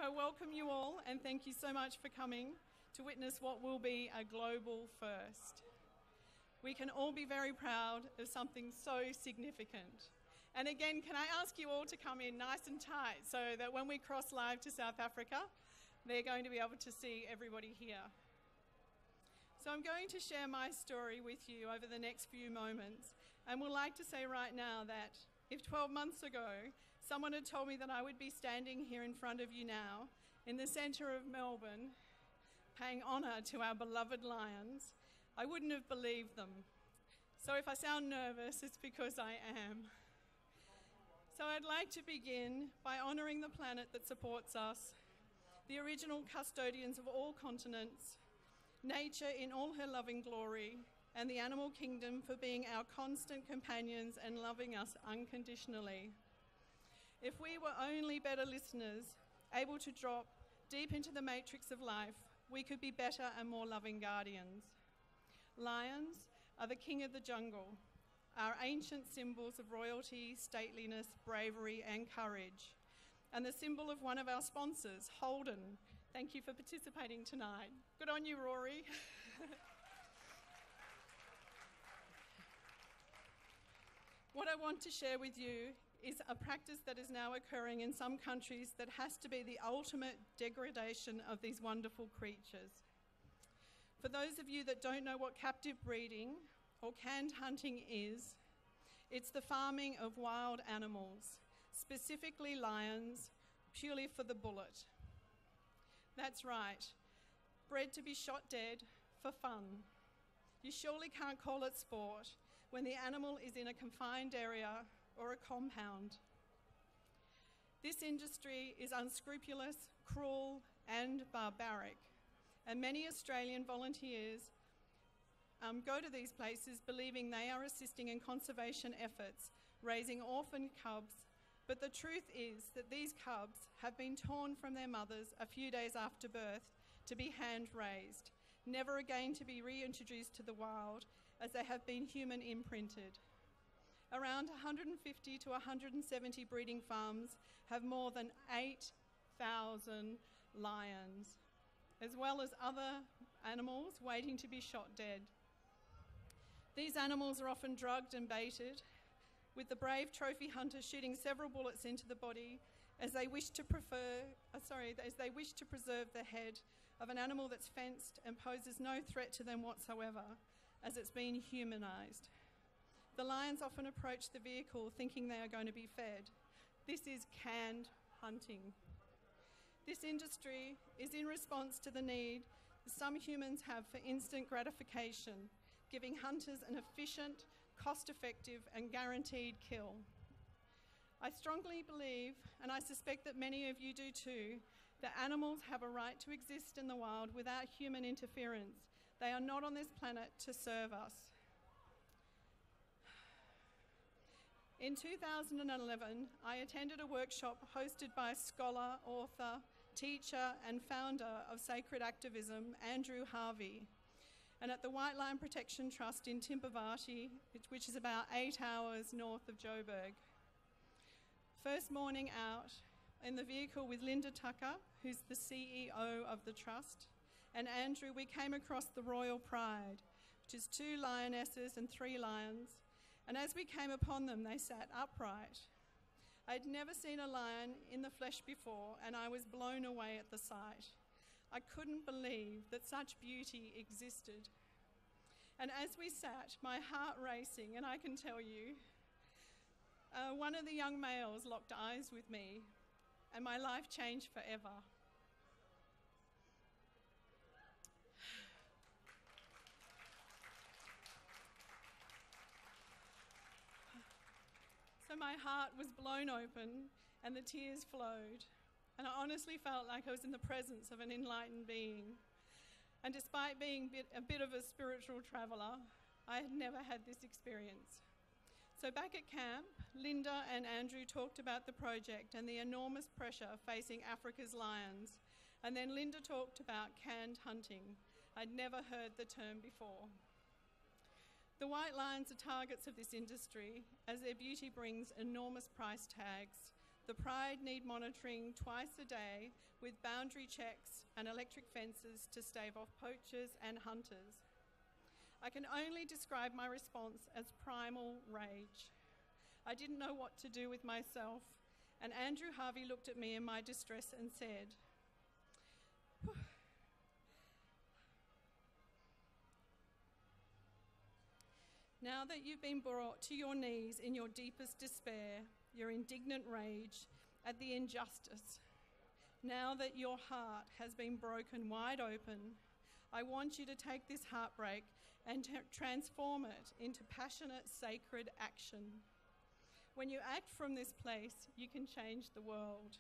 I welcome you all and thank you so much for coming to witness what will be a global first. We can all be very proud of something so significant. And again, can I ask you all to come in nice and tight so that when we cross live to South Africa, they're going to be able to see everybody here. So I'm going to share my story with you over the next few moments, and would like to say right now that if 12 months ago someone had told me that I would be standing here in front of you now in the centre of Melbourne paying honour to our beloved lions, I wouldn't have believed them. So if I sound nervous, it's because I am. So I'd like to begin by honouring the planet that supports us, the original custodians of all continents, nature in all her loving glory, and the animal kingdom for being our constant companions and loving us unconditionally. If we were only better listeners, able to drop deep into the matrix of life, we could be better and more loving guardians. Lions are the king of the jungle, our ancient symbols of royalty, stateliness, bravery, and courage, and the symbol of one of our sponsors, Holden. Thank you for participating tonight. Good on you, Rory. What I want to share with you is a practice that is now occurring in some countries that has to be the ultimate degradation of these wonderful creatures. For those of you that don't know what captive breeding or canned hunting is, it's the farming of wild animals, specifically lions, purely for the bullet. That's right, bred to be shot dead for fun. You surely can't call it sport when the animal is in a confined area or a compound. This industry is unscrupulous, cruel, and barbaric, and many Australian volunteers go to these places believing they are assisting in conservation efforts, raising orphan cubs, but the truth is that these cubs have been torn from their mothers a few days after birth to be hand-raised, never again to be reintroduced to the wild as they have been human imprinted. Around 150 to 170 breeding farms have more than 8,000 lions, as well as other animals waiting to be shot dead. These animals are often drugged and baited, with the brave trophy hunter shooting several bullets into the body as they wish to preserve the head of an animal that's fenced and poses no threat to them whatsoever, as it's been humanised. The lions often approach the vehicle thinking they are going to be fed. This is canned hunting. This industry is in response to the need some humans have for instant gratification, giving hunters an efficient, cost-effective and guaranteed kill. I strongly believe, and I suspect that many of you do too, that animals have a right to exist in the wild without human interference. They are not on this planet to serve us. In 2011, I attended a workshop hosted by scholar, author, teacher and founder of sacred activism, Andrew Harvey, and at the White Line Protection Trust in Timbavati, which is about 8 hours north of Joburg. First morning out, in the vehicle with Linda Tucker, who's the CEO of the Trust, and Andrew, we came across the Royal Pride, which is 2 lionesses and 3 lions, and as we came upon them, they sat upright. I'd never seen a lion in the flesh before, and I was blown away at the sight. I couldn't believe that such beauty existed. And as we sat, my heart racing, and I can tell you, one of the young males locked eyes with me, and my life changed forever. So my heart was blown open and the tears flowed, and I honestly felt like I was in the presence of an enlightened being. And despite being a bit of a spiritual traveller, I had never had this experience. So back at camp, Linda and Andrew talked about the project and the enormous pressure facing Africa's lions. And then Linda talked about canned hunting. I'd never heard the term before. The white lions are targets of this industry as their beauty brings enormous price tags, The Pride need monitoring twice a day with boundary checks and electric fences to stave off poachers and hunters. I can only describe my response as primal rage. I didn't know what to do with myself, and Andrew Harvey looked at me in my distress and said, "Now that you've been brought to your knees in your deepest despair, your indignant rage at the injustice, now that your heart has been broken wide open, I want you to take this heartbreak and transform it into passionate, sacred action. When you act from this place, you can change the world."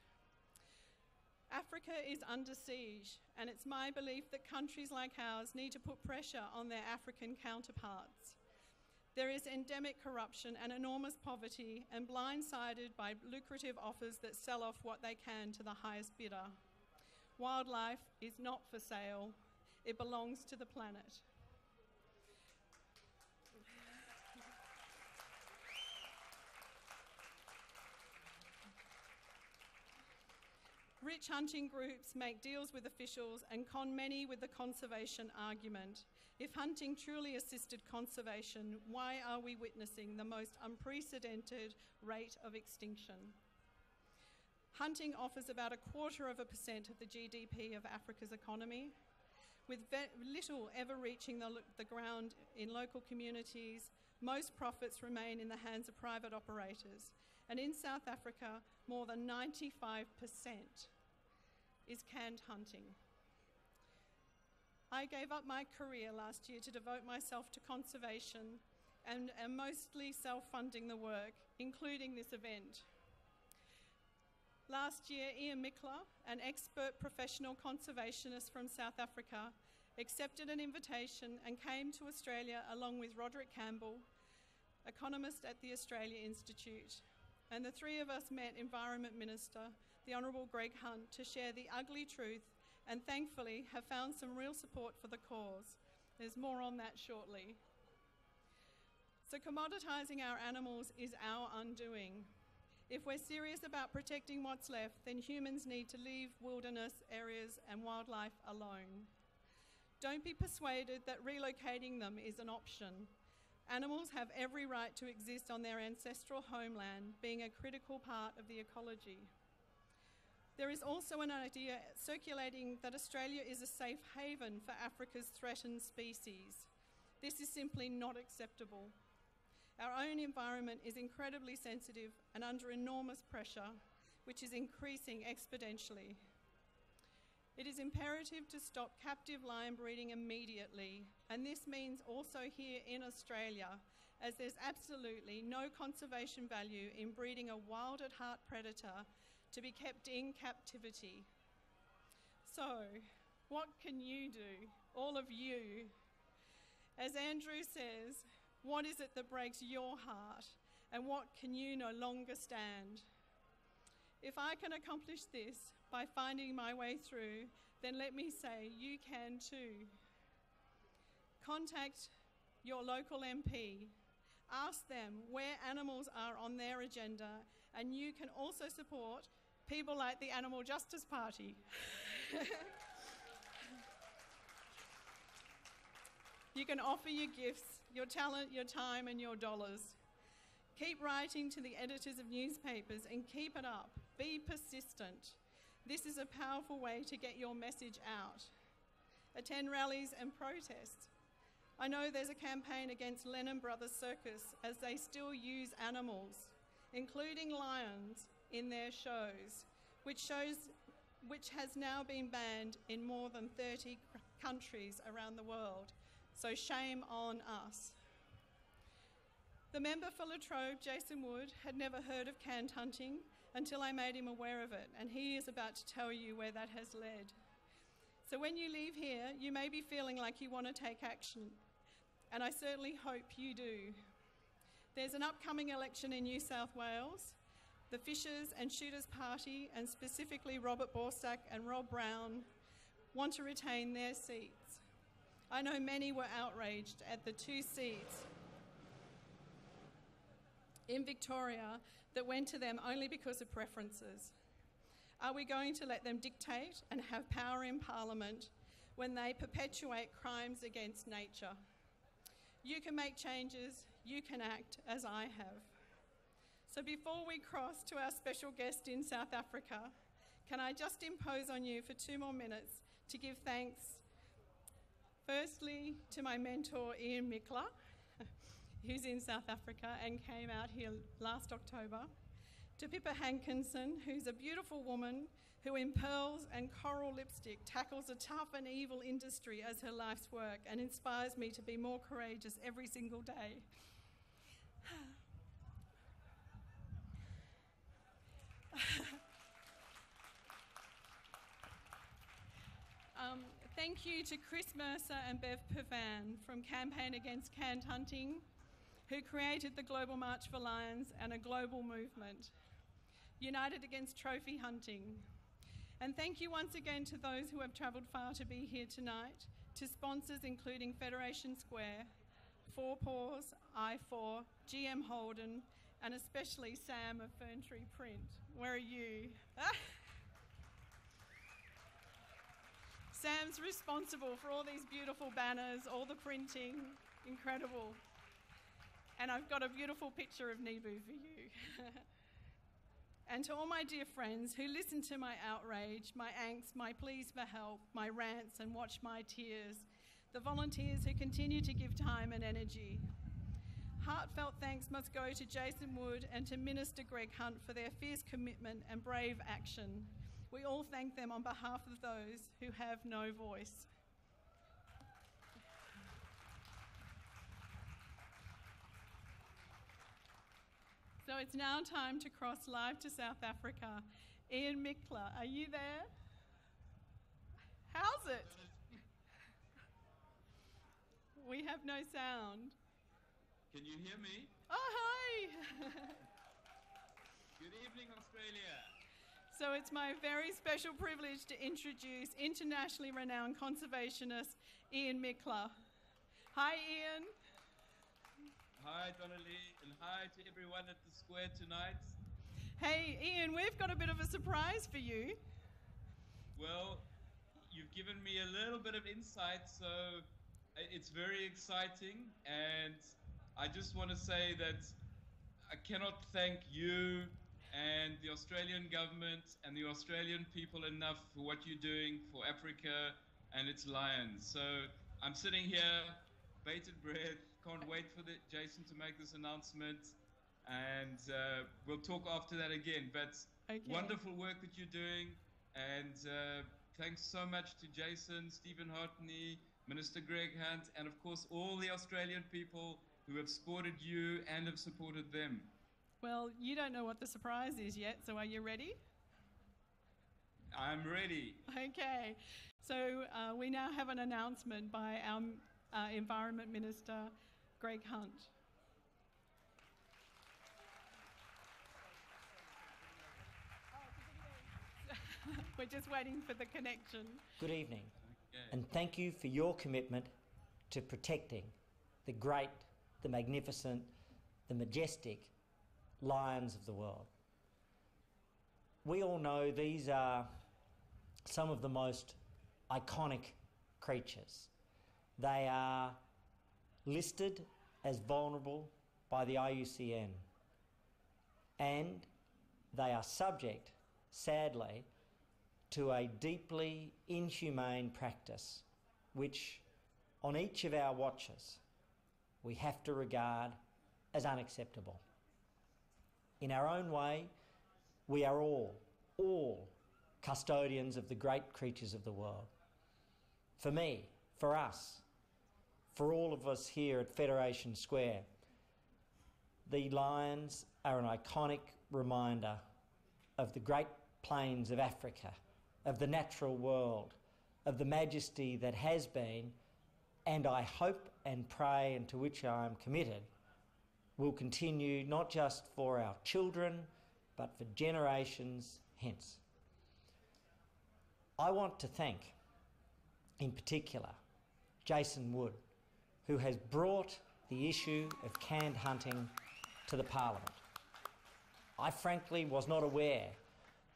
Africa is under siege, and it's my belief that countries like ours need to put pressure on their African counterparts. There is endemic corruption and enormous poverty, and blindsided by lucrative offers that sell off what they can to the highest bidder. Wildlife is not for sale. It belongs to the planet. Rich hunting groups make deals with officials and con many with the conservation argument. If hunting truly assisted conservation, why are we witnessing the most unprecedented rate of extinction? Hunting offers about 0.25% of the GDP of Africa's economy, with little ever reaching the ground in local communities. Most profits remain in the hands of private operators. And in South Africa, more than 95% is canned hunting. I gave up my career last year to devote myself to conservation and am mostly self-funding the work, including this event. Last year, Ian Michler, an expert professional conservationist from South Africa, accepted an invitation and came to Australia along with Roderick Campbell, economist at the Australia Institute. And the three of us met Environment Minister, the Honourable Greg Hunt, to share the ugly truth, and thankfully have found some real support for the cause. There's more on that shortly. So commoditising our animals is our undoing. If we're serious about protecting what's left, then humans need to leave wilderness areas and wildlife alone. Don't be persuaded that relocating them is an option. Animals have every right to exist on their ancestral homeland, being a critical part of the ecology. There is also an idea circulating that Australia is a safe haven for Africa's threatened species. This is simply not acceptable. Our own environment is incredibly sensitive and under enormous pressure, which is increasing exponentially. It is imperative to stop captive lion breeding immediately, and this means also here in Australia, as there's absolutely no conservation value in breeding a wild at heart predator to be kept in captivity. So, what can you do, all of you? As Andrew says, what is it that breaks your heart, and what can you no longer stand? If I can accomplish this by finding my way through, then let me say you can too. Contact your local MP. Ask them where animals are on their agenda, and you can also support people like the Animal Justice Party. You can offer your gifts, your talent, your time, and your dollars. Keep writing to the editors of newspapers and keep it up. Be persistent. This is a powerful way to get your message out. Attend rallies and protests. I know there's a campaign against Lennon Brothers Circus as they still use animals, including lions, in their shows, which has now been banned in more than 30 countries around the world. So shame on us. The member for Latrobe, Jason Wood, had never heard of canned hunting until I made him aware of it, and he is about to tell you where that has led. So when you leave here, you may be feeling like you want to take action, and I certainly hope you do. There's an upcoming election in New South Wales. The Fishers and Shooters Party, and specifically Robert Borsack and Rob Brown, want to retain their seats. I know many were outraged at the 2 seats in Victoria that went to them only because of preferences? Are we going to let them dictate and have power in Parliament when they perpetuate crimes against nature? You can make changes, you can act as I have. So before we cross to our special guest in South Africa, can I just impose on you for 2 more minutes to give thanks, firstly, to my mentor Ian Michler, who's in South Africa and came out here last October, to Pippa Hankinson, who's a beautiful woman who in pearls and coral lipstick tackles a tough and evil industry as her life's work and inspires me to be more courageous every single day. Thank you to Chris Mercer and Bev Pavan from Campaign Against Canned Hunting, who created the Global March for Lions and a global movement, United Against Trophy Hunting. And thank you once again to those who have travelled far to be here tonight, to sponsors including Federation Square, Four Paws, I4, GM Holden, and especially Sam of Ferntree Print. Where are you? Sam's responsible for all these beautiful banners, all the printing, incredible. And I've got a beautiful picture of Nebu for you. And to all my dear friends who listen to my outrage, my angst, my pleas for help, my rants and watch my tears, the volunteers who continue to give time and energy. Heartfelt thanks must go to Jason Wood and to Minister Greg Hunt for their fierce commitment and brave action. We all thank them on behalf of those who have no voice. So it's now time to cross live to South Africa. Ian Michler, are you there? How's it? We have no sound. Can you hear me? Oh, hi! Good evening, Australia. So it's my very special privilege to introduce internationally renowned conservationist Ian Michler. Hi, Ian. Hi, Donalea, and hi to everyone at the square tonight. Hey, Ian, we've got a bit of a surprise for you. Well, you've given me a little bit of insight, so it's very exciting, and I just want to say that I cannot thank you and the Australian government and the Australian people enough for what you're doing for Africa and its lions. So I'm sitting here, bated breath, can't wait for Jason to make this announcement, and we'll talk after that again. But Okay. Wonderful work that you're doing, and thanks so much to Jason, Stephen Hartney, Minister Greg Hunt, and of course all the Australian people who have supported you and have supported them. Well, you don't know what the surprise is yet, so are you ready? I'm ready. Okay. So we now have an announcement by our Environment Minister, Greg Hunt. We're just waiting for the connection. Good evening, Okay. and thank you for your commitment to protecting the great, the magnificent, the majestic lions of the world. We all know these are some of the most iconic creatures. They are listed as vulnerable by the IUCN, and they are subject, sadly, to a deeply inhumane practice which, on each of our watches, we have to regard as unacceptable. In our own way, we are all custodians of the great creatures of the world. For me, for us, for all of us here at Federation Square, the lions are an iconic reminder of the great plains of Africa, of the natural world, of the majesty that has been, and I hope and pray, and to which I am committed, will continue not just for our children, but for generations hence. I want to thank, in particular, Jason Wood, who has brought the issue of canned hunting to the Parliament. I frankly was not aware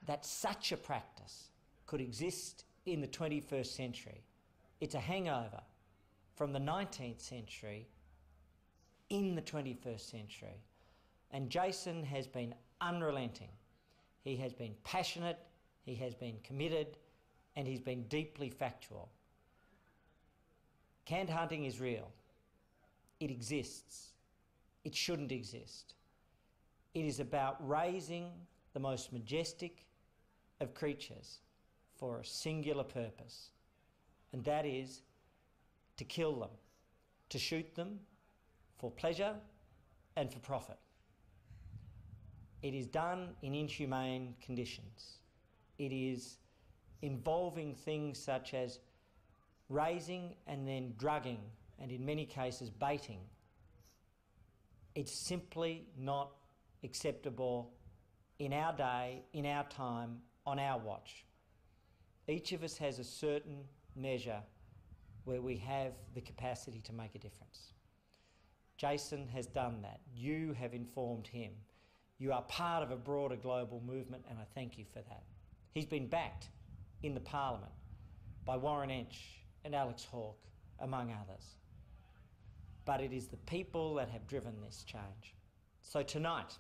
that such a practice could exist in the 21st century. It's a hangover from the 19th century in the 21st century. And Jason has been unrelenting. He has been passionate, he has been committed, and he's been deeply factual. Canned hunting is real. It exists. It shouldn't exist. It is about raising the most majestic of creatures for a singular purpose, and that is to kill them, to shoot them for pleasure and for profit. It is done in inhumane conditions. It is involving things such as raising and then drugging, and in many cases baiting. It's simply not acceptable in our day, in our time, on our watch. Each of us has a certain measure where we have the capacity to make a difference. Jason has done that. You have informed him. You are part of a broader global movement, and I thank you for that. He's been backed in the Parliament by Warren Entsch and Alex Hawke, among others. But it is the people that have driven this change. So tonight,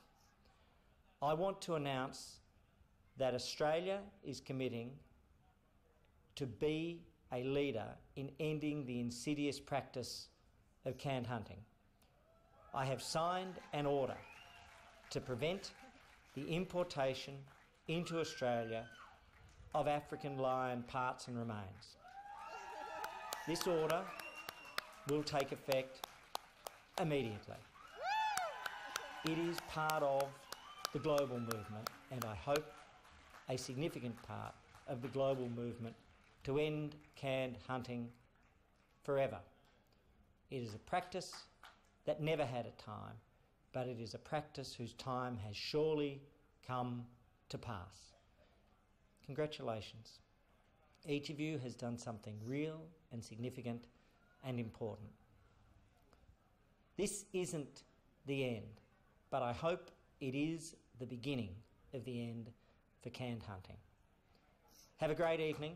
I want to announce that Australia is committing to be a leader in ending the insidious practice of canned hunting. I have signed an order to prevent the importation into Australia of African lion parts and remains. This order will take effect immediately. It is part of the global movement, and I hope a significant part of the global movement to end canned hunting forever. It is a practice that never had a time, but it is a practice whose time has surely come to pass. Congratulations. Each of you has done something real and significant and important. This isn't the end, but I hope it is the beginning of the end for canned hunting. Have a great evening.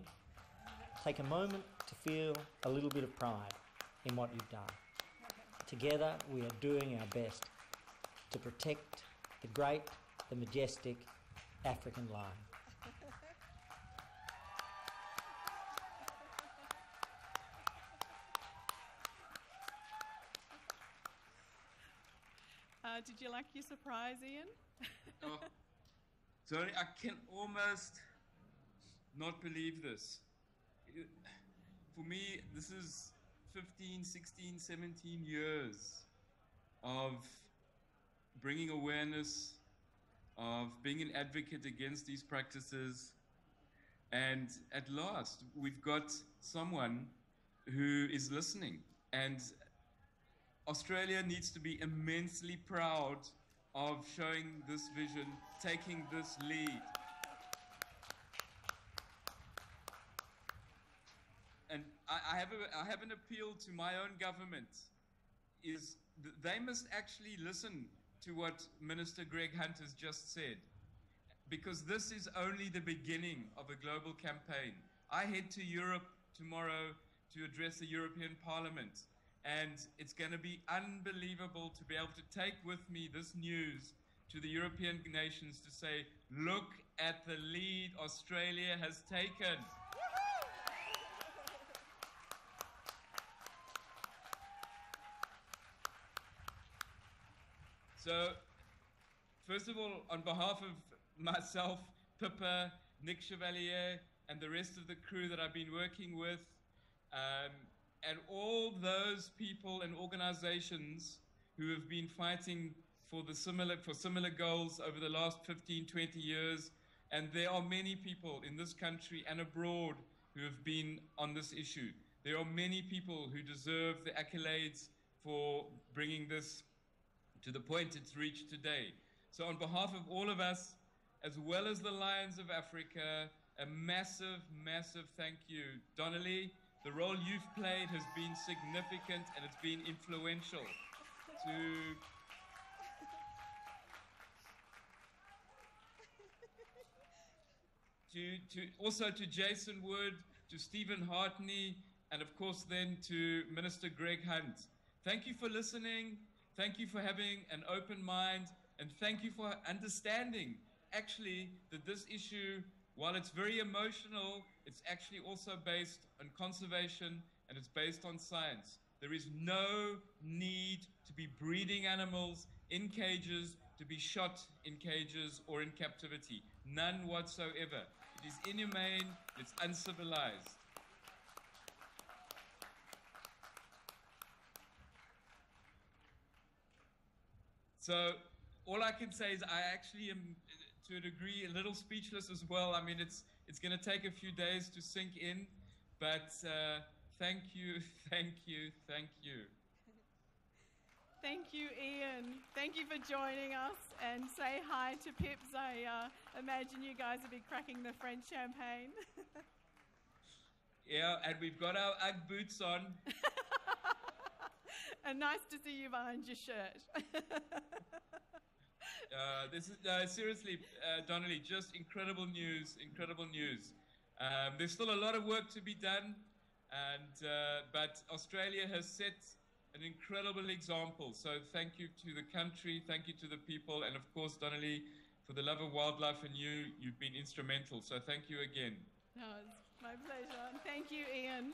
Take a moment to feel a little bit of pride in what you've done. Together we are doing our best to protect the great, the majestic African lion. Did you like your surprise, Ian? Oh, sorry, I can almost not believe this. For me, this is 15, 16, 17 years of bringing awareness, of being an advocate against these practices. And at last, we've got someone who is listening. And Australia needs to be immensely proud of showing this vision, taking this lead. And I have an appeal to my own government, is they must actually listen to what Minister Greg Hunt has just said, because this is only the beginning of a global campaign. I head to Europe tomorrow to address the European Parliament, and it's going to be unbelievable to be able to take with me this news to the European nations to say, look at the lead Australia has taken. So, first of all, on behalf of myself, Pippa, Nick Chevalier, and the rest of the crew that I've been working with, and all those people and organizations who have been fighting for similar goals over the last 15, 20 years, and there are many people in this country and abroad who have been on this issue. There are many people who deserve the accolades for bringing this to the point it's reached today. So on behalf of all of us, as well as the Lions of Africa, a massive, massive thank you. Donalea, the role you've played has been significant and it's been influential to also to Jason Wood, to Stephen Hartney, and of course then to Minister Greg Hunt. Thank you for listening. Thank you for having an open mind, and thank you for understanding actually that this issue, while it's very emotional, it's actually also based on conservation and it's based on science. There is no need to be breeding animals in cages, to be shot in cages or in captivity. None whatsoever. It is inhumane, it's uncivilized. So all I can say is I actually am, to a degree, a little speechless as well. I mean, it's going to take a few days to sink in, but thank you, thank you, thank you. Thank you, Ian. Thank you for joining us, and say hi to Pips. I imagine you guys will be cracking the French champagne. Yeah, and we've got our Ugg boots on. And nice to see you behind your shirt. This is seriously, Donalea, just incredible news, incredible news. There's still a lot of work to be done, and but Australia has set an incredible example. So thank you to the country, thank you to the people, and of course, Donalea, for the love of wildlife and you've been instrumental. So thank you again. No, it's my pleasure. Thank you, Ian.